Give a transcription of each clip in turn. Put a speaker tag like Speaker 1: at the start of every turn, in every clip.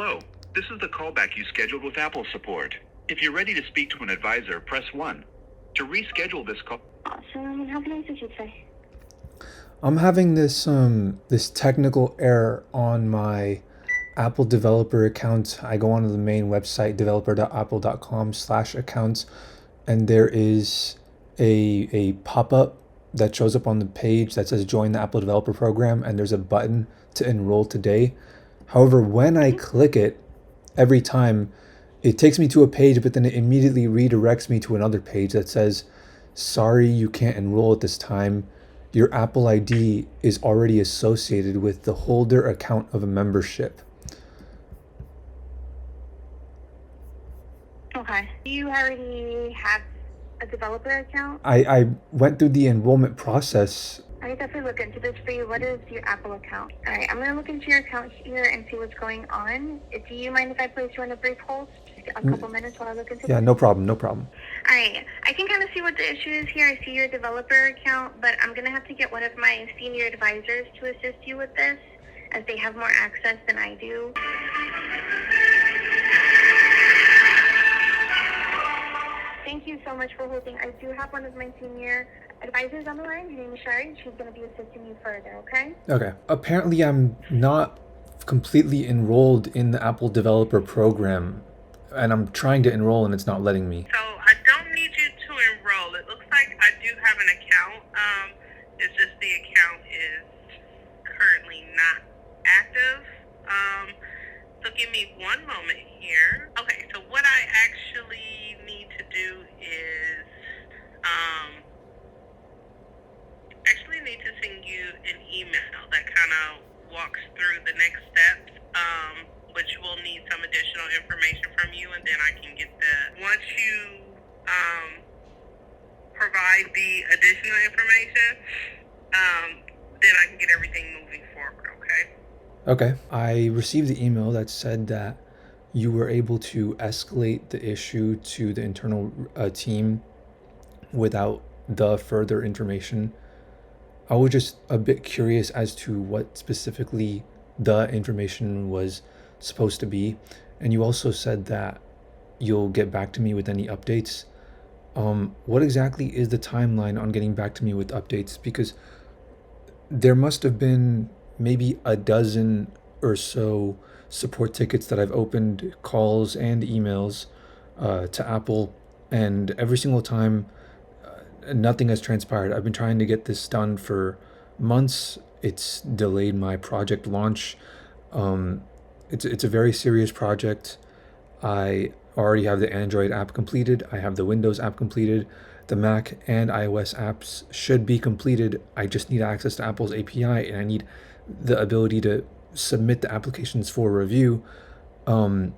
Speaker 1: Hello, this is the callback you scheduled with Apple support. If you're ready to speak to an advisor, press 1. To reschedule this call...
Speaker 2: Awesome. How can I assist you today?
Speaker 3: I'm having this technical error on my Apple developer account. I go onto the main website, developer.apple.com/accounts, and there is a pop-up that shows up on the page that says join the Apple developer program, and there's a button to enroll today. However, when I click it, every time it takes me to a page, but then it immediately redirects me to another page that says, sorry, you can't enroll at this time. Your Apple ID is already associated with the holder account of a membership.
Speaker 2: Okay. Do you already have a developer account?
Speaker 3: I went through the enrollment process.
Speaker 2: I can definitely look into this for you. What is your Apple account? All right, I'm going to look into your account here and see what's going on. Do you mind if I place you on a brief hold? Just a couple minutes while I look into this?
Speaker 3: Yeah, no problem.
Speaker 2: All right. I can kind of see what the issue is here. I see your developer account, but I'm going to have to get one of my senior advisors to assist you with this, as they have more access than I do. Thank you so much for holding. I do have one of my senior advisors on the line. Her name is Shari. She's going to be assisting you further, okay?
Speaker 3: Okay. Apparently, I'm not completely enrolled in the Apple developer program, and I'm trying to enroll and it's not letting me.
Speaker 4: So I don't need you to enroll. It looks like I do have an account. It's just the account is currently not active. So give me one moment here. Okay, so what I actually need to do is actually need to send you an email that kind of walks through the next steps, which will need some additional information from you, and then I can get once you provide the additional information, then I can get everything moving forward, okay?
Speaker 3: Okay. I received the email that said that you were able to escalate the issue to the internal team without the further information. I was just a bit curious as to what specifically the information was supposed to be. And you also said that you'll get back to me with any updates. What exactly is the timeline on getting back to me with updates? Because there must have been maybe a dozen or so support tickets that I've opened, calls and emails to Apple, and every single time nothing has transpired. I've been trying to get this done for months. It's delayed my project launch. It's a very serious project. I already have the Android app completed. I have the Windows app completed. The Mac and iOS apps should be completed. I just need access to Apple's API, and I need the ability to submit the applications for review. But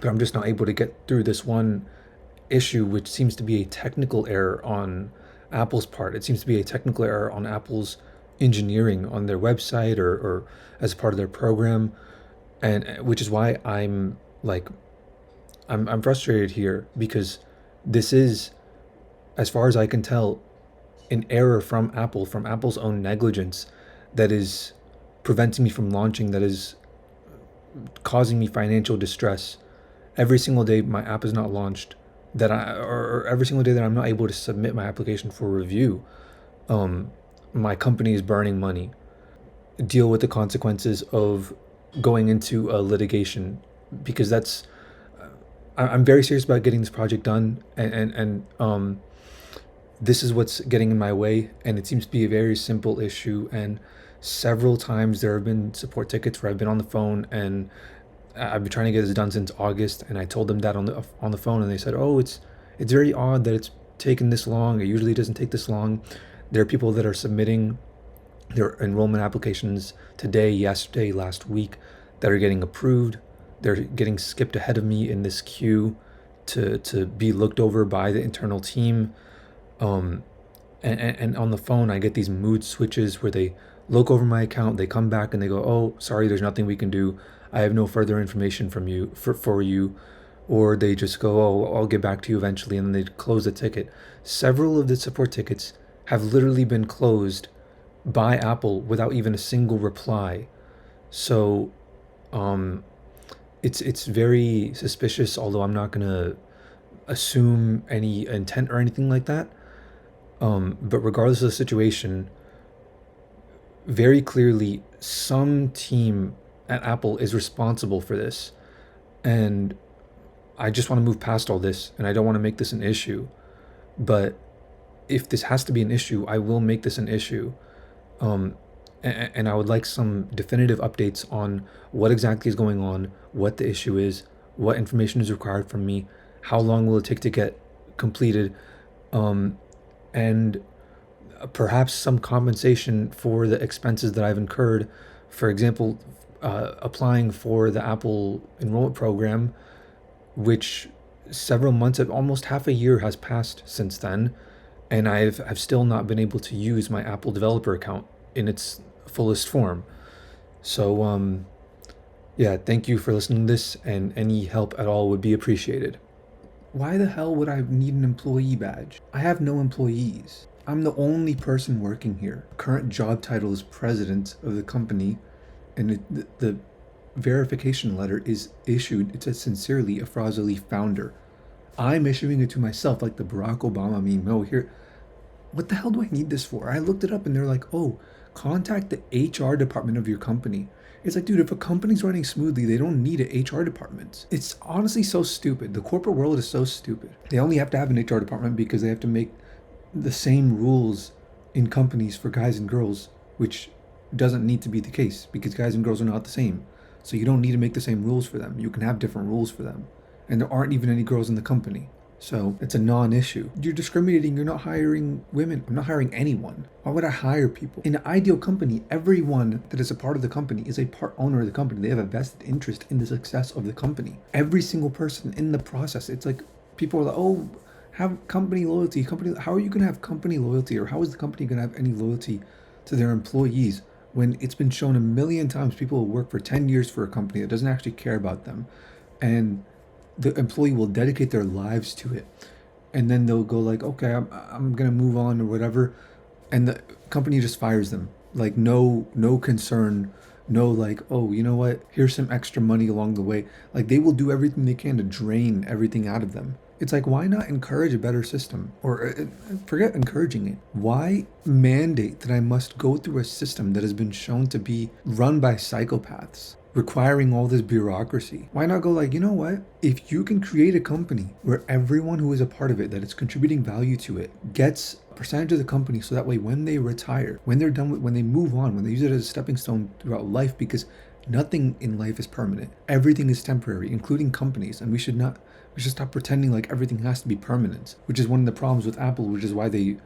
Speaker 3: I'm just not able to get through this one issue, which seems to be a technical error on Apple's part. It seems to be a technical error on Apple's engineering on their website or as part of their program, and which is why I'm frustrated here, because this is, as far as I can tell, an error from Apple's own negligence that is preventing me from launching, that is causing me financial distress. Every single day my app is not launched, or every single day that I'm not able to submit my application for review, my company is burning money. Deal with the consequences of going into a litigation, because I'm very serious about getting this project done, and this is what's getting in my way, and it seems to be a very simple issue. And several times there have been support tickets where I've been on the phone, and I've been trying to get this done since August, and I told them that on the phone, and they said, "Oh, it's very odd that it's taken this long. It usually doesn't take this long." There are people that are submitting their enrollment applications today, yesterday, last week, that are getting approved. They're getting skipped ahead of me in this queue to be looked over by the internal team. And on the phone, I get these mood switches where they look over my account, they come back and they go, "Oh, sorry, there's nothing we can do. I have no further information from you for you." Or they just go, "Oh, I'll get back to you eventually," and then they close the ticket. Several of the support tickets have literally been closed by Apple without even a single reply. So it's very suspicious, although I'm not gonna assume any intent or anything like that. But regardless of the situation, very clearly some team at Apple is responsible for this. And I just want to move past all this, and I don't want to make this an issue. But if this has to be an issue, I will make this an issue. And I would like some definitive updates on what exactly is going on, what the issue is, what information is required from me, how long will it take to get completed, and perhaps some compensation for the expenses that I've incurred. For example, applying for the Apple enrollment program, which several months, almost half a year has passed since then, and I've still not been able to use my Apple developer account in its fullest form. So yeah, thank you for listening to this, and any help at all would be appreciated. Why the hell would I need an employee badge? I have no employees. I'm the only person working here. Current job title is president of the company, and the verification letter is issued. It says sincerely, Afrazali, founder. I'm issuing it to myself, like the Barack Obama meme. No, here, what the hell do I need this for? I looked it up and they're like, oh, contact the HR department of your company. It's like, dude, if a company's running smoothly, they don't need an HR department. It's honestly so stupid. The corporate world is so stupid. They only have to have an HR department because they have to make the same rules in companies for guys and girls, which doesn't need to be the case because guys and girls are not the same. So you don't need to make the same rules for them. You can have different rules for them. And there aren't even any girls in the company. So it's a non-issue. You're discriminating. You're not hiring women. I'm not hiring anyone. Why would I hire people? In an ideal company, everyone that is a part of the company is a part owner of the company. They have a vested interest in the success of the company. Every single person in the process. It's like people are like, oh, have company loyalty. How are you going to have company loyalty? Or how is the company going to have any loyalty to their employees when it's been shown a million times people will work for 10 years for a company that doesn't actually care about them, and the employee will dedicate their lives to it, and then they'll go like, okay, I'm gonna move on or whatever, and the company just fires them, like no concern, no like, oh, you know what, here's some extra money along the way. Like they will do everything they can to drain everything out of them. It's like, why not encourage a better system? Or forget encouraging it. Why mandate that I must go through a system that has been shown to be run by psychopaths, requiring all this bureaucracy? Why not go like, you know what? If you can create a company where everyone who is a part of it, that is contributing value to it, gets a percentage of the company, so that way when they retire, when they're done with, when they move on, when they use it as a stepping stone throughout life, because nothing in life is permanent. Everything is temporary, including companies, and we should stop pretending like everything has to be permanent, which is one of the problems with Apple, which is why they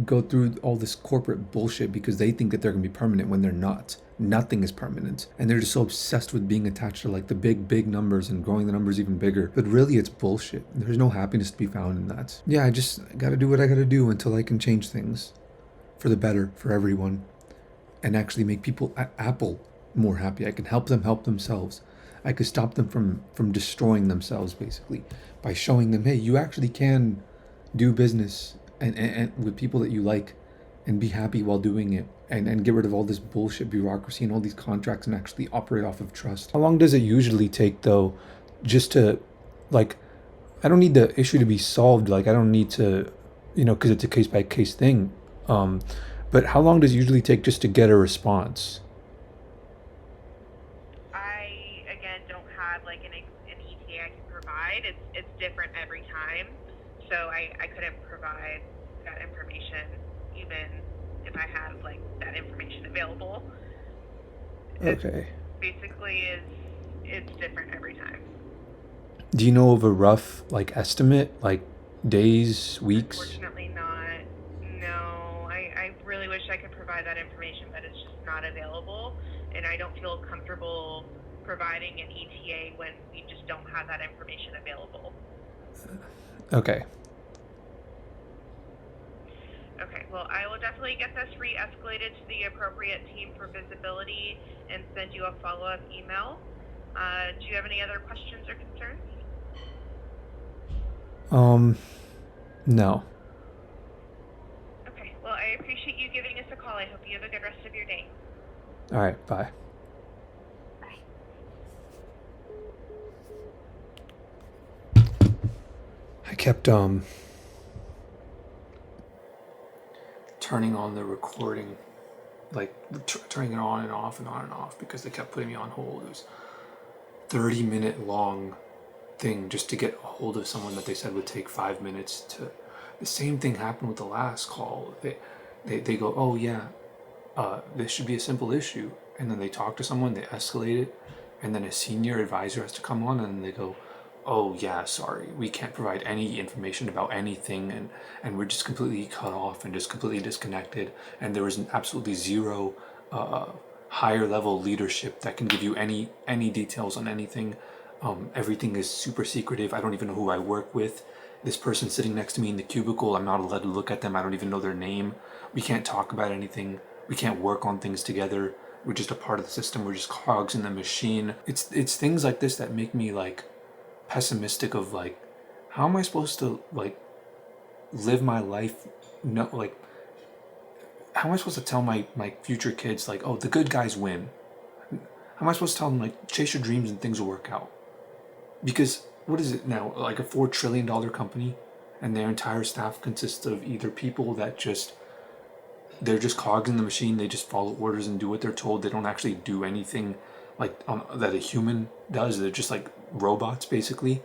Speaker 3: go through all this corporate bullshit, because they think that they're going to be permanent when they're not. Nothing is permanent, and they're just so obsessed with being attached to like the big numbers and growing the numbers even bigger. But really, it's bullshit. There's no happiness to be found in that. Yeah, I just got to do what I got to do until I can change things for the better for everyone, and actually make people at Apple more happy. I can help them help themselves. I could stop them from destroying themselves, basically, by showing them, hey, you actually can do business and with people that you like, and be happy while doing it, and get rid of all this bullshit bureaucracy and all these contracts, and actually operate off of trust. How long does it usually take, though, just to, like, I don't need the issue to be solved. Like, I don't need to, because it's a case-by-case thing. But how long does it usually take just to get a response?
Speaker 4: Like an ETA I can provide. It's different every time, so I couldn't provide that information even if I had like that information available.
Speaker 3: Okay.
Speaker 4: It's different every time.
Speaker 3: Do you know of a rough like estimate, like days, weeks?
Speaker 4: Unfortunately not. No, I really wish I could provide that information, but it's just not available, and I don't feel comfortable providing an ETA when we just don't have that information available.
Speaker 3: Okay.
Speaker 4: Okay, well, I will definitely get this re-escalated to the appropriate team for visibility and send you a follow-up email. Do you have any other questions or concerns?
Speaker 3: No.
Speaker 4: Okay, well, I appreciate you giving us a call. I hope you have a good rest of your day.
Speaker 3: All right, bye. kept turning on the recording, like turning it on and off and on and off, because they kept putting me on hold. It was 30-minute long thing just to get a hold of someone that they said would take 5 minutes to. The same thing happened with the last call. They go, oh yeah, this should be a simple issue, and then they talk to someone, they escalate it, and then a senior advisor has to come on, and they go, oh yeah, sorry, we can't provide any information about anything, and we're just completely cut off and just completely disconnected, and there is absolutely zero higher level leadership that can give you any details on anything. Everything is super secretive. I don't even know who I work with. This person sitting next to me in the cubicle, I'm not allowed to look at them. I don't even know their name. We can't talk about anything. We can't work on things together. We're just a part of the system. We're just cogs in the machine. It's things like this that make me like pessimistic of like, how am I supposed to like live my life? No, like, how am I supposed to tell my future kids like, oh, the good guys win? How am I supposed to tell them like, chase your dreams and things will work out? Because what is it now, like a $4 trillion company, and their entire staff consists of either people that they're just cogs in the machine. They just follow orders and do what they're told. They don't actually do anything like that a human does. They're just like robots basically,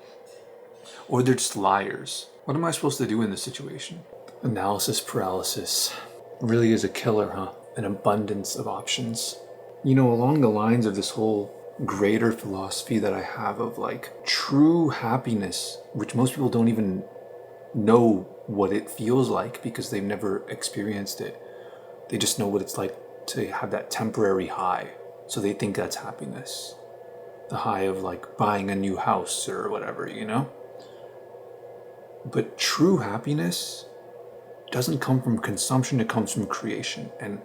Speaker 3: or they're just liars. What am I supposed to do in this situation? Analysis paralysis really is a killer, huh? An abundance of options. You know, along the lines of this whole greater philosophy that I have of like true happiness, which most people don't even know what it feels like because they've never experienced it. They just know what it's like to have that temporary high. So they think that's happiness. The high of like buying a new house or whatever, you know? But true happiness doesn't come from consumption, it comes from creation. And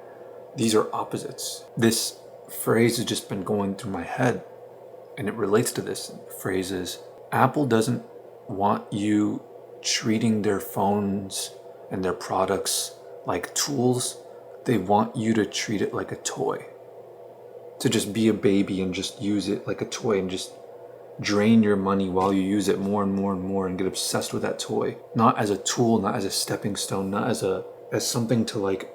Speaker 3: these are opposites. This phrase has just been going through my head, and it relates to this. The phrase is, Apple doesn't want you treating their phones and their products like tools. They want you to treat it like a toy. To just be a baby and just use it like a toy and just drain your money while you use it more and more and more and get obsessed with that toy. Not as a tool, not as a stepping stone, not as something to like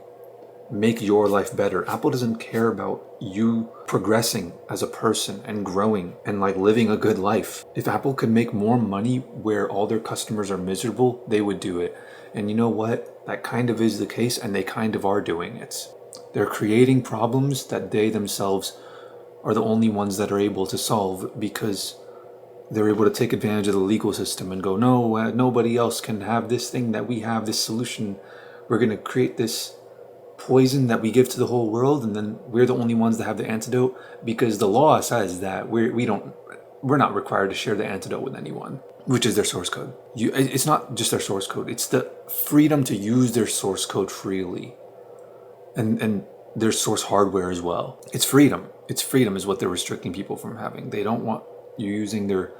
Speaker 3: make your life better. Apple doesn't care about you progressing as a person and growing and like living a good life. If Apple could make more money where all their customers are miserable, they would do it. And you know what? That kind of is the case, and they kind of are doing it. They're creating problems that they themselves are the only ones that are able to solve, because they're able to take advantage of the legal system and go, no, nobody else can have this thing that we have, this solution. We're going to create this poison that we give to the whole world, and then we're the only ones that have the antidote, because the law says that we're not required to share the antidote with anyone, which is their source code. It's not just their source code, it's the freedom to use their source code freely, and their source hardware as well. It's freedom is what they're restricting people from having. They don't want you using their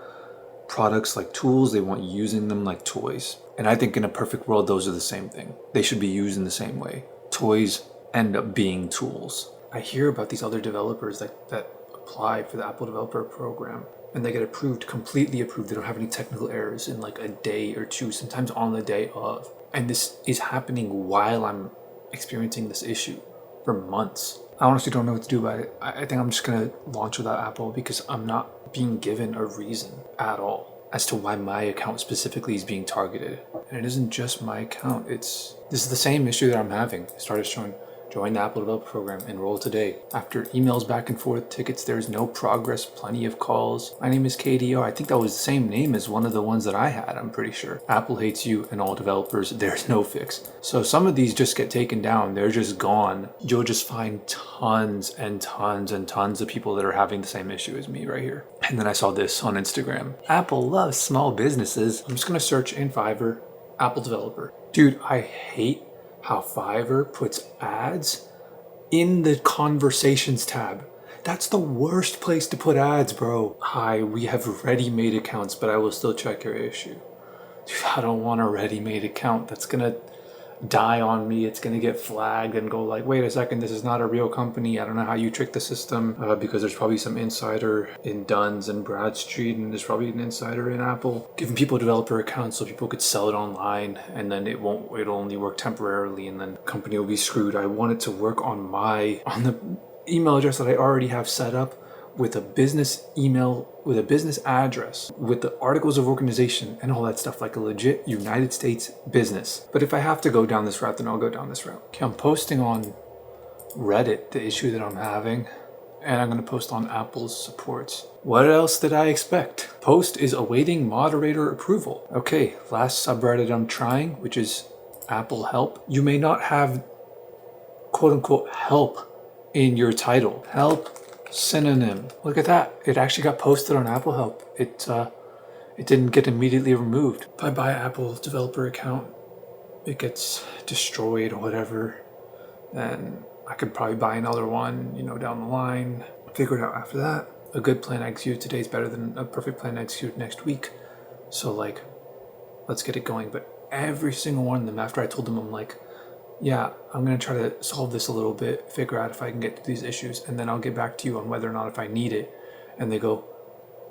Speaker 3: products like tools, they want you using them like toys. And I think in a perfect world, those are the same thing. They should be used in the same way. Toys end up being tools. I hear about these other developers that apply for the Apple Developer Program, and they get completely approved. They don't have any technical errors in like a day or two, sometimes on the day of. And this is happening while I'm experiencing this issue for months. I honestly don't know what to do about it. I think I'm just gonna launch without Apple, because I'm not being given a reason at all as to why my account specifically is being targeted. And it isn't just my account. This is the same issue that I'm having. I started showing, join the Apple Developer Program, enroll today. After emails back and forth, tickets, there's no progress, plenty of calls. My name is KDR. I think that was the same name as one of the ones that I had, I'm pretty sure. Apple hates you and all developers, there's no fix. So some of these just get taken down, they're just gone. You'll just find tons and tons and tons of people that are having the same issue as me right here. And then I saw this on Instagram. Apple loves small businesses. I'm just gonna search in Fiverr, Apple developer. Dude, I hate how Fiverr puts ads in the conversations tab. That's the worst place to put ads, bro. Hi, we have ready-made accounts, but I will still check your issue. Dude, I don't want a ready-made account. That's gonna die on me. It's going to get flagged and go like, wait a second, this is not a real company. I don't know how you trick the system, because there's probably some insider in Dunn's and Bradstreet, and there's probably an insider in Apple giving people developer accounts so people could sell it online, and then it'll only work temporarily, and then the company will be screwed. I want it to work on the email address that I already have set up, with a business email, with a business address, with the articles of organization and all that stuff, like a legit United States business. But if I have to go down this route, then I'll go down this route. Okay, I'm posting on Reddit the issue that I'm having, and I'm going to post on Apple's supports. What else did I expect? Post is awaiting moderator approval. Okay, last subreddit I'm trying, which is Apple Help. You may not have quote unquote help in your title. Help synonym. Look at that. It actually got posted on Apple Help. It didn't get immediately removed. If I buy an Apple developer account, it gets destroyed or whatever, then I could probably buy another one, down the line. Figure it out after that. A good plan executed today is better than a perfect plan executed next week. So let's get it going. But every single one of them, after I told them, I'm like, yeah, I'm going to try to solve this a little bit, figure out if I can get to these issues, and then I'll get back to you on whether or not if I need it. And they go,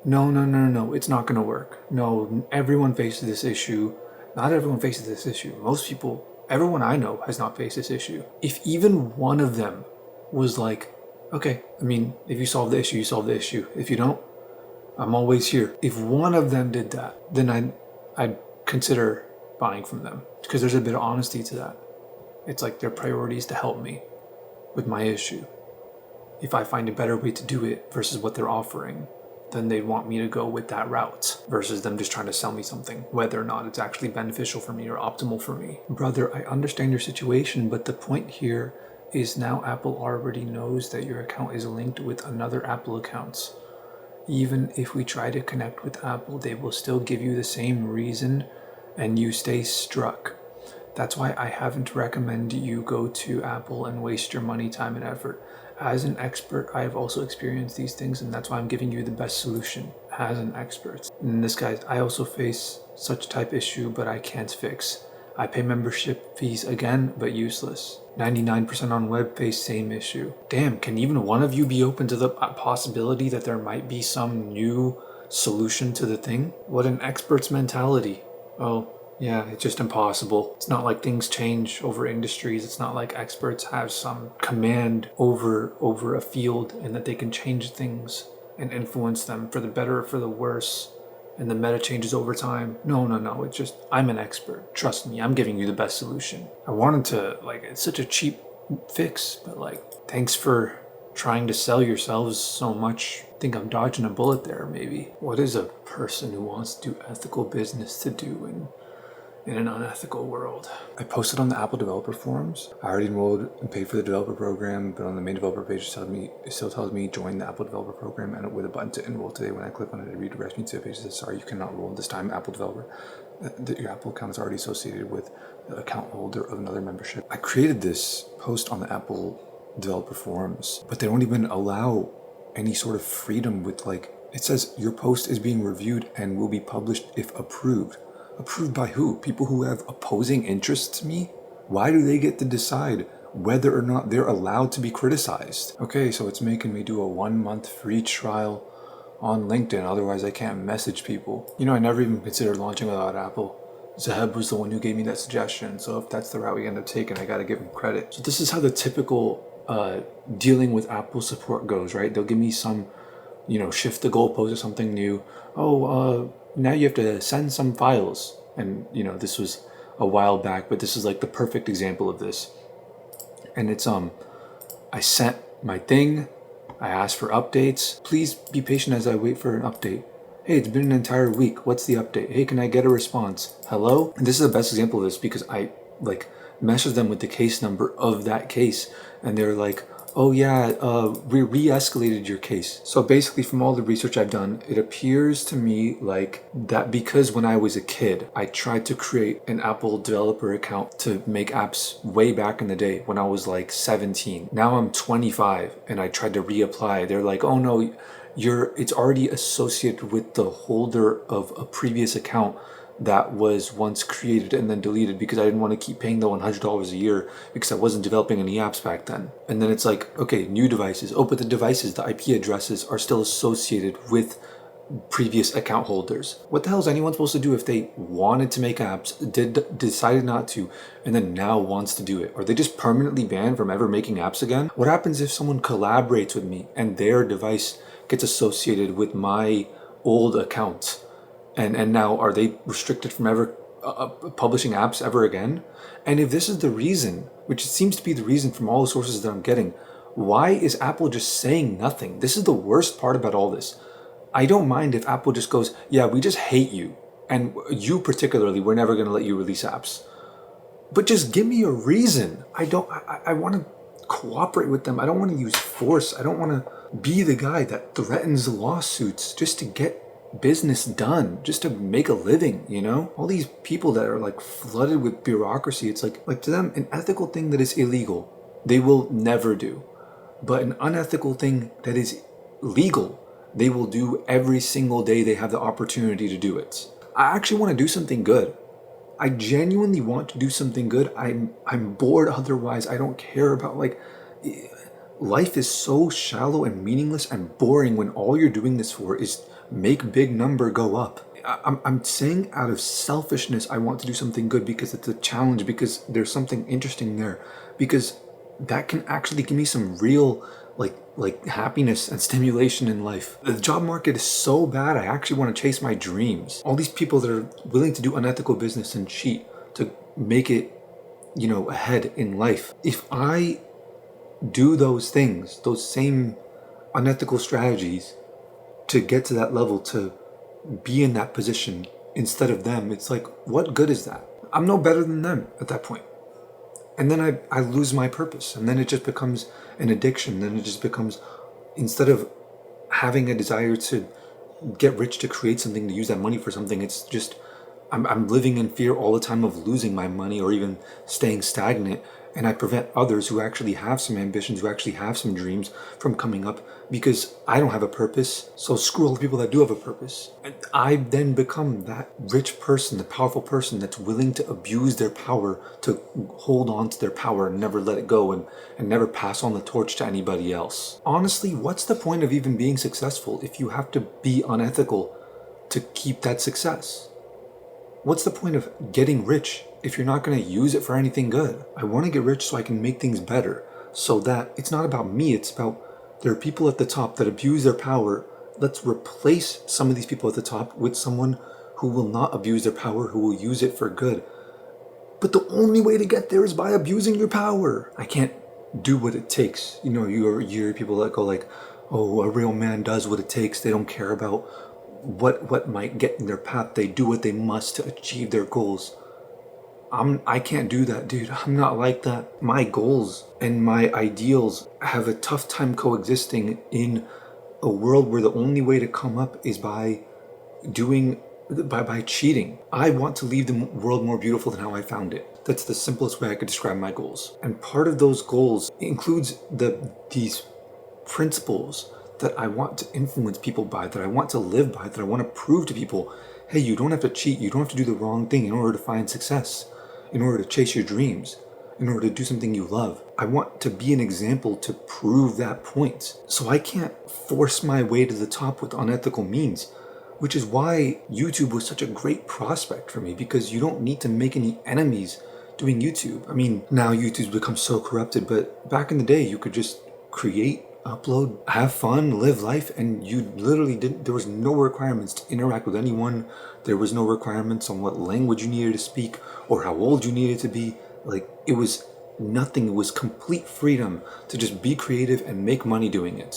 Speaker 3: no, it's not going to work. No, everyone faces this issue. Not everyone faces this issue. Most people, everyone I know has not faced this issue. If even one of them was like, okay, if you solve the issue, you solve the issue. If you don't, I'm always here. If one of them did that, then I'd consider buying from them, because there's a bit of honesty to that. It's like their priority is to help me with my issue. If I find a better way to do it versus what they're offering, then they want me to go with that route versus them just trying to sell me something, whether or not it's actually beneficial for me or optimal for me. Brother, I understand your situation, but the point here is now Apple already knows that your account is linked with another Apple accounts. Even if we try to connect with Apple, they will still give you the same reason and you stay struck. That's why I haven't recommended you go to Apple and waste your money, time, and effort. As an expert, I have also experienced these things, and that's why I'm giving you the best solution as an expert. And this, guys, I also face such type issue, but I can't fix. I pay membership fees again, but useless. 99% on web face same issue. Damn, can even one of you be open to the possibility that there might be some new solution to the thing? What an expert's mentality. Oh, yeah, it's just impossible. It's not like things change over industries. It's not like experts have some command over a field and that they can change things and influence them for the better or for the worse. And the meta changes over time. No. It's just, I'm an expert. Trust me, I'm giving you the best solution. I wanted to, it's such a cheap fix, but thanks for trying to sell yourselves so much. I think I'm dodging a bullet there, maybe. What is a person who wants to do ethical business to do in an unethical world? I posted on the Apple developer forums. I already enrolled and paid for the developer program, but on the main developer page it still tells me join the Apple developer program, and with a button to enroll today. When I click on it, it redirects me to a page that says, sorry, you cannot enroll this time, Apple developer. Your Apple account is already associated with the account holder of another membership. I created this post on the Apple developer forums, but they don't even allow any sort of freedom with it says your post is being reviewed and will be published if approved. Approved by who? People who have opposing interests to me? Why do they get to decide whether or not they're allowed to be criticized? Okay, so it's making me do a 1-month free trial on LinkedIn, otherwise I can't message people. I never even considered launching without Apple. Zaheb was the one who gave me that suggestion, so if that's the route we end up taking, I gotta give him credit. So this is how the typical dealing with Apple support goes, right? They'll give me some, shift the goalpost or something new. Now you have to send some files. And, this was a while back, but this is the perfect example of this. And it's, I sent my thing. I asked for updates. Please be patient as I wait for an update. Hey, it's been an entire week. What's the update? Hey, can I get a response? Hello? And this is the best example of this because I messaged them with the case number of that case. And they're like, oh yeah, we re-escalated your case. So basically from all the research I've done, it appears to me that because when I was a kid, I tried to create an Apple developer account to make apps way back in the day when I was 17. Now I'm 25 and I tried to reapply. They're like, oh no, it's already associated with the holder of a previous account. that was once created and then deleted because I didn't want to keep paying the $100 a year because I wasn't developing any apps back then. And then it's like, okay, new devices. Oh, but the devices, the IP addresses are still associated with previous account holders. What the hell is anyone supposed to do if they wanted to make apps, decided not to, and then now wants to do it? Are they just permanently banned from ever making apps again? What happens if someone collaborates with me and their device gets associated with my old account? And now are they restricted from ever publishing apps ever again? And if this is the reason, which seems to be the reason from all the sources that I'm getting, why is Apple just saying nothing? This is the worst part about all this. I don't mind if Apple just goes, yeah, we just hate you. And you particularly, we're never going to let you release apps. But just give me a reason. I want to cooperate with them. I don't want to use force. I don't want to be the guy that threatens lawsuits just to get business done, just to make a living, you know? All these people that are like flooded with bureaucracy, it's like to them, an ethical thing that is illegal, they will never do. But an unethical thing that is legal, they will do every single day they have the opportunity to do it. I actually want to do something good. I genuinely want to do something good. I'm bored otherwise. I don't care about, like, life is so shallow and meaningless and boring when all you're doing this for is make big number go up. I'm saying out of selfishness I want to do something good because it's a challenge, because there's something interesting there, because that can actually give me some real like happiness and stimulation in life. The job market is so bad, I actually want to chase my dreams. All these people that are willing to do unethical business and cheat to make it, you know, ahead in life. If I do those things, those same unethical strategies to get to that level, to be in that position instead of them, it's like, what good is that? I'm no better than them at that point. And then I lose my purpose, and then it just becomes an addiction. Then it just becomes, instead of having a desire to get rich, to create something, to use that money for something, it's just I'm living in fear all the time of losing my money or even staying stagnant, and I prevent others who actually have some ambitions, who actually have some dreams, from coming up because I don't have a purpose. So screw all the people that do have a purpose. And I then become that rich person, the powerful person that's willing to abuse their power, to hold on to their power and never let it go, and never pass on the torch to anybody else. Honestly, what's the point of even being successful if you have to be unethical to keep that success? What's the point of getting rich if you're not going to use it for anything good? I want to get rich so I can make things better, so that it's not about me, it's about there are people at the top that abuse their power. Let's replace some of these people at the top with someone who will not abuse their power, who will use it for good. But the only way to get there is by abusing your power. I can't do what it takes. You know, you hear people that go like, oh, a real man does what it takes. They don't care about what might get in their path. They do what they must to achieve their goals. I can't do that, dude. I'm not like that. My goals and my ideals have a tough time coexisting in a world where the only way to come up is by cheating. I want to leave the world more beautiful than how I found it. That's the simplest way I could describe my goals. And part of those goals includes these principles that I want to influence people by, that I want to live by, that I want to prove to people, hey, you don't have to cheat, you don't have to do the wrong thing in order to find success, in order to chase your dreams, in order to do something you love. I want to be an example to prove that point. So I can't force my way to the top with unethical means, which is why YouTube was such a great prospect for me, because you don't need to make any enemies doing YouTube. I mean, now YouTube's become so corrupted, but back in the day, you could just create, upload, have fun, live life, and you literally there was no requirements to interact with anyone. There was no requirements on what language you needed to speak or how old you needed to be. Like, it was nothing. It was complete freedom to just be creative and make money doing it.